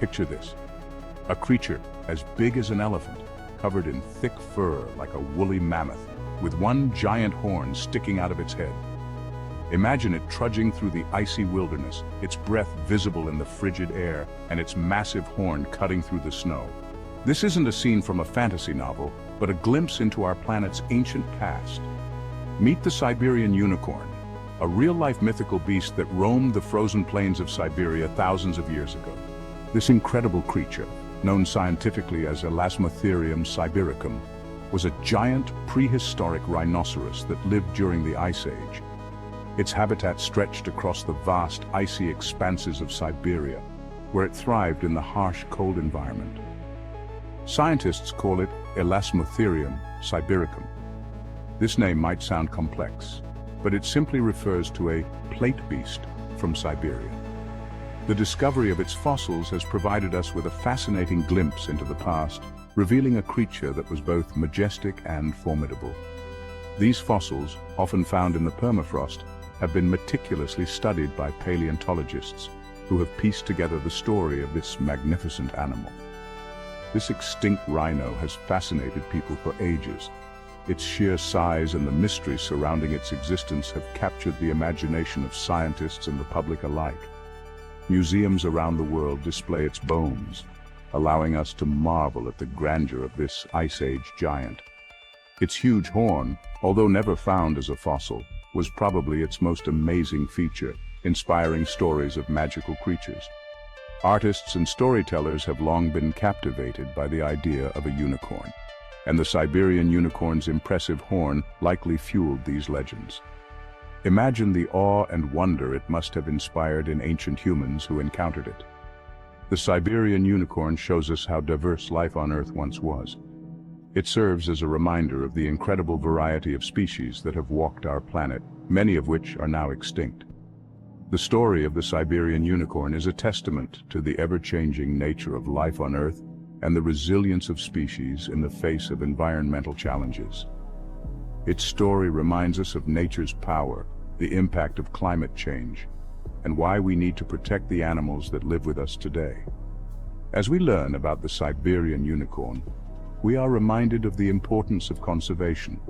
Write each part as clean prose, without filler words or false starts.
Picture this: a creature as big as an elephant, covered in thick fur like a woolly mammoth, with one giant horn sticking out of its head. Imagine it trudging through the icy wilderness, its breath visible in the frigid air, and its massive horn cutting through the snow. This isn't a scene from a fantasy novel, but a glimpse into our planet's ancient past. Meet the Siberian unicorn, a real-life mythical beast that roamed the frozen plains of Siberia thousands of years ago. This incredible creature, known scientifically as Elasmotherium sibiricum, was a giant prehistoric rhinoceros that lived during the Ice Age. Its habitat stretched across the vast icy expanses of Siberia, where it thrived in the harsh, cold environment. Scientists call it Elasmotherium sibiricum. This name might sound complex, but it simply refers to a plate beast from Siberia. The discovery of its fossils has provided us with a fascinating glimpse into the past, revealing a creature that was both majestic and formidable. These fossils, often found in the permafrost, have been meticulously studied by paleontologists who have pieced together the story of this magnificent animal. This extinct rhino has fascinated people for ages. Its sheer size and the mystery surrounding its existence have captured the imagination of scientists and the public alike. Museums around the world display its bones, allowing us to marvel at the grandeur of this Ice Age giant. Its huge horn, although never found as a fossil, was probably its most amazing feature, inspiring stories of magical creatures. Artists and storytellers have long been captivated by the idea of a unicorn, and the Siberian unicorn's impressive horn likely fueled these legends. Imagine the awe and wonder it must have inspired in ancient humans who encountered it. The Siberian unicorn shows us how diverse life on Earth once was. It serves as a reminder of the incredible variety of species that have walked our planet, many of which are now extinct. The story of the Siberian unicorn is a testament to the ever-changing nature of life on Earth and the resilience of species in the face of environmental challenges. Its story reminds us of nature's power, the impact of climate change, and why we need to protect the animals that live with us today. As we learn about the Siberian unicorn, we are reminded of the importance of conservation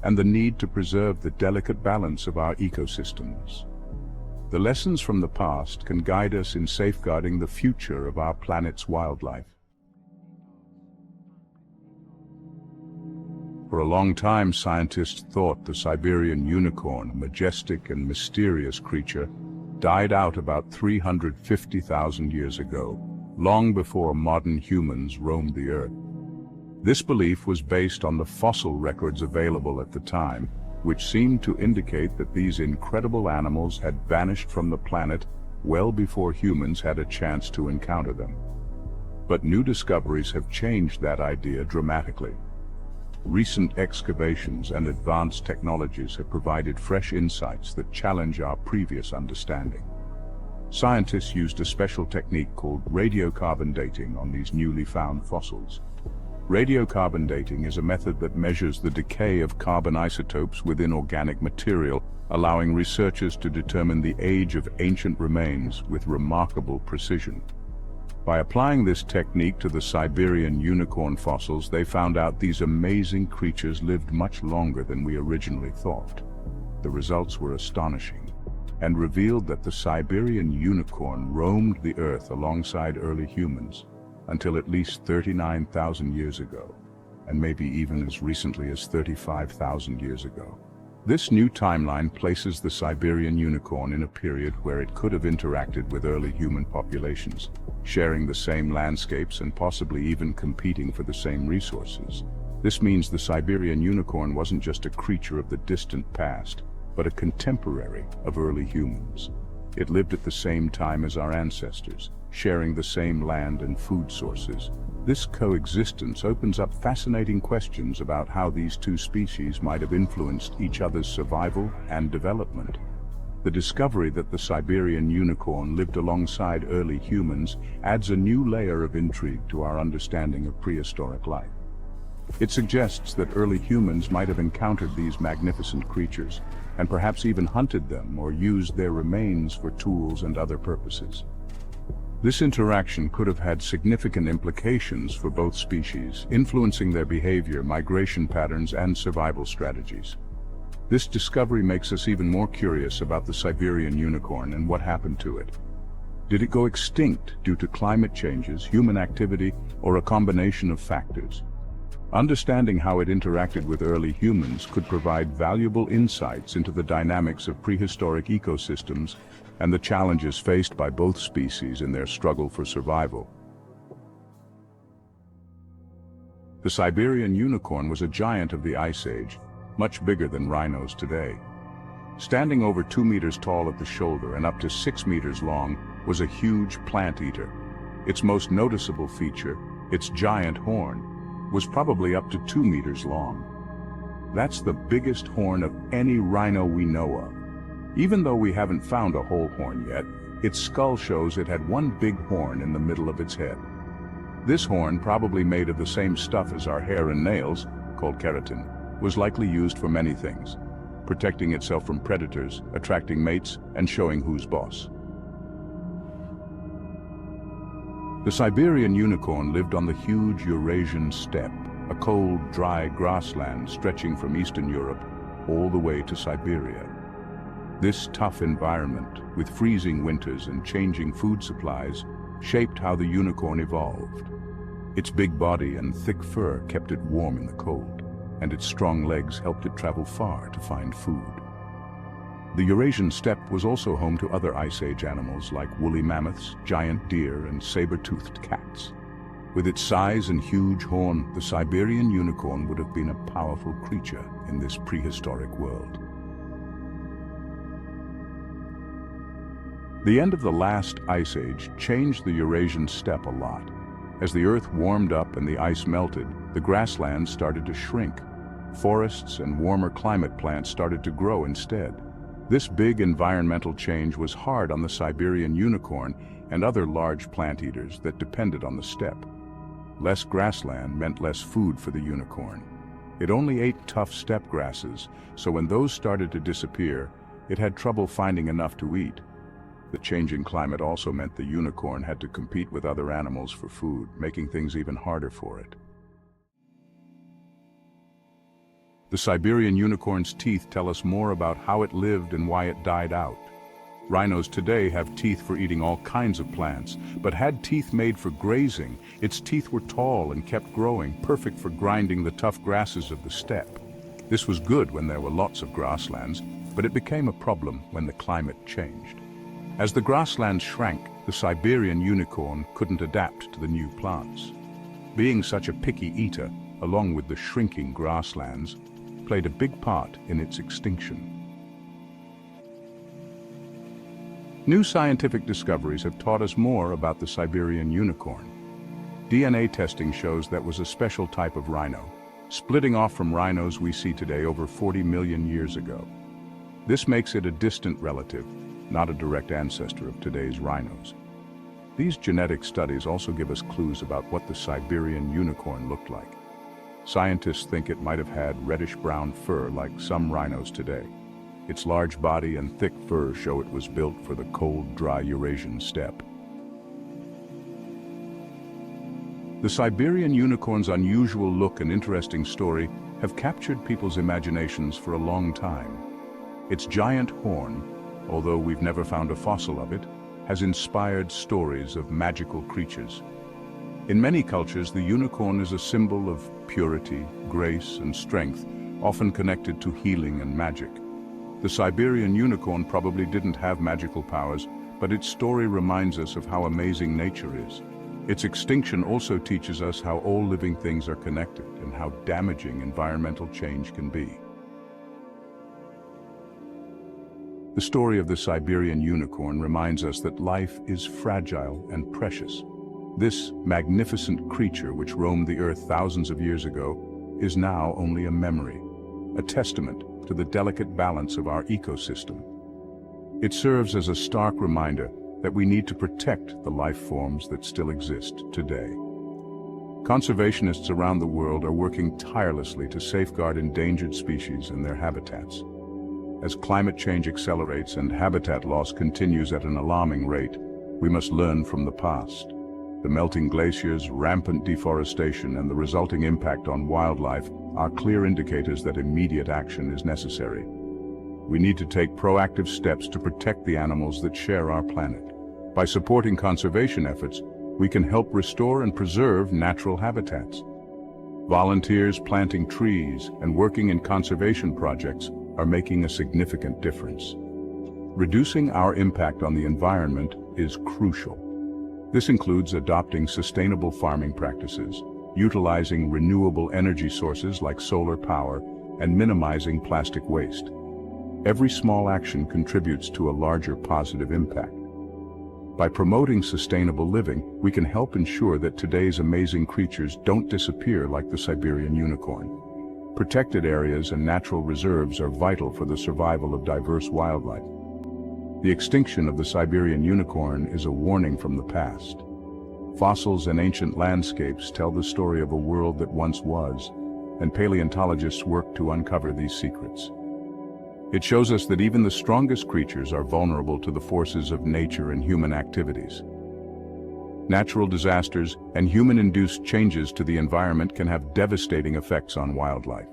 and the need to preserve the delicate balance of our ecosystems. The lessons from the past can guide us in safeguarding the future of our planet's wildlife. For a long time, scientists thought the Siberian unicorn, a majestic and mysterious creature, died out about 350,000 years ago, long before modern humans roamed the Earth. This belief was based on the fossil records available at the time, which seemed to indicate that these incredible animals had vanished from the planet well before humans had a chance to encounter them. But new discoveries have changed that idea dramatically. Recent excavations and advanced technologies have provided fresh insights that challenge our previous understanding. Scientists used a special technique called radiocarbon dating on these newly found fossils. Radiocarbon dating is a method that measures the decay of carbon isotopes within organic material, allowing researchers to determine the age of ancient remains with remarkable precision. By applying this technique to the Siberian unicorn fossils, they found out these amazing creatures lived much longer than we originally thought. The results were astonishing and revealed that the Siberian unicorn roamed the Earth alongside early humans until at least 39,000 years ago, and maybe even as recently as 35,000 years ago. This new timeline places the Siberian unicorn in a period where it could have interacted with early human populations, sharing the same landscapes and possibly even competing for the same resources. This means the Siberian unicorn wasn't just a creature of the distant past, but a contemporary of early humans. It lived at the same time as our ancestors, sharing the same land and food sources. This coexistence opens up fascinating questions about how these two species might have influenced each other's survival and development. The discovery that the Siberian unicorn lived alongside early humans adds a new layer of intrigue to our understanding of prehistoric life. It suggests that early humans might have encountered these magnificent creatures, and perhaps even hunted them or used their remains for tools and other purposes. This interaction could have had significant implications for both species, influencing their behavior, migration patterns, and survival strategies. This discovery makes us even more curious about the Siberian unicorn and what happened to it. Did it go extinct due to climate changes, human activity, or a combination of factors? Understanding how it interacted with early humans could provide valuable insights into the dynamics of prehistoric ecosystems and the challenges faced by both species in their struggle for survival. The Siberian unicorn was a giant of the Ice Age, much bigger than rhinos today. Standing over 2 meters tall at the shoulder and up to 6 meters long was a huge plant eater. Its most noticeable feature, its giant horn, was probably up to 2 meters long. That's the biggest horn of any rhino we know of. Even though we haven't found a whole horn yet, its skull shows it had one big horn in the middle of its head. This horn, probably made of the same stuff as our hair and nails, called keratin, was likely used for many things, protecting itself from predators, attracting mates, and showing who's boss. The Siberian unicorn lived on the huge Eurasian steppe, a cold, dry grassland stretching from Eastern Europe all the way to Siberia. This tough environment, with freezing winters and changing food supplies, shaped how the unicorn evolved. Its big body and thick fur kept it warm in the cold, and its strong legs helped it travel far to find food. The Eurasian steppe was also home to other Ice Age animals like woolly mammoths, giant deer, and saber-toothed cats. With its size and huge horn, the Siberian unicorn would have been a powerful creature in this prehistoric world. The end of the last Ice Age changed the Eurasian steppe a lot. As the Earth warmed up and the ice melted, the grasslands started to shrink. Forests and warmer climate plants started to grow instead. This big environmental change was hard on the Siberian unicorn and other large plant eaters that depended on the steppe. Less grassland meant less food for the unicorn. It only ate tough steppe grasses, so when those started to disappear, it had trouble finding enough to eat. The changing climate also meant the unicorn had to compete with other animals for food, making things even harder for it. The Siberian unicorn's teeth tell us more about how it lived and why it died out. Rhinos today have teeth for eating all kinds of plants, but had teeth made for grazing. Its teeth were tall and kept growing, perfect for grinding the tough grasses of the steppe. This was good when there were lots of grasslands, but it became a problem when the climate changed. As the grasslands shrank, the Siberian unicorn couldn't adapt to the new plants. Being such a picky eater, along with the shrinking grasslands, played a big part in its extinction. New scientific discoveries have taught us more about the Siberian unicorn. DNA testing shows that was a special type of rhino, splitting off from rhinos we see today over 40 million years ago. This makes it a distant relative, not a direct ancestor of today's rhinos. These genetic studies also give us clues about what the Siberian unicorn looked like. Scientists think it might have had reddish-brown fur like some rhinos today. Its large body and thick fur show it was built for the cold, dry Eurasian steppe. The Siberian unicorn's unusual look and interesting story have captured people's imaginations for a long time. Its giant horn, although we've never found a fossil of it, has inspired stories of magical creatures. In many cultures, the unicorn is a symbol of purity, grace, and strength, often connected to healing and magic. The Siberian unicorn probably didn't have magical powers, but its story reminds us of how amazing nature is. Its extinction also teaches us how all living things are connected and how damaging environmental change can be. The story of the Siberian unicorn reminds us that life is fragile and precious. This magnificent creature which roamed the earth thousands of years ago is now only a memory, a testament to the delicate balance of our ecosystem. It serves as a stark reminder that we need to protect the life forms that still exist today. Conservationists around the world are working tirelessly to safeguard endangered species and their habitats. As climate change accelerates and habitat loss continues at an alarming rate, We must learn from the past. The melting glaciers, rampant deforestation, and the resulting impact on wildlife are clear indicators that immediate action is necessary. We need to take proactive steps to protect the animals that share our planet. By supporting conservation efforts, we can help restore and preserve natural habitats. Volunteers planting trees and working in conservation projects are making a significant difference. Reducing our impact on the environment is crucial. This includes adopting sustainable farming practices, utilizing renewable energy sources like solar power, and minimizing plastic waste. Every small action contributes to a larger positive impact. By promoting sustainable living, we can help ensure that today's amazing creatures don't disappear like the Siberian unicorn. Protected areas and natural reserves are vital for the survival of diverse wildlife. The extinction of the Siberian unicorn is a warning from the past. Fossils and ancient landscapes tell the story of a world that once was, and paleontologists work to uncover these secrets. It shows us that even the strongest creatures are vulnerable to the forces of nature and human activities. Natural disasters and human-induced changes to the environment can have devastating effects on wildlife.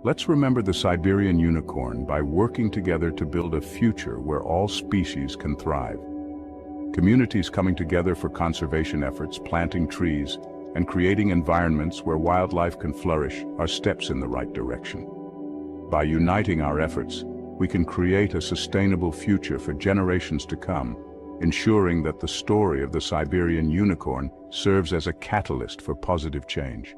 Let's remember the Siberian unicorn by working together to build a future where all species can thrive. Communities coming together for conservation efforts, planting trees, and creating environments where wildlife can flourish are steps in the right direction. By uniting our efforts, we can create a sustainable future for generations to come, ensuring that the story of the Siberian unicorn serves as a catalyst for positive change.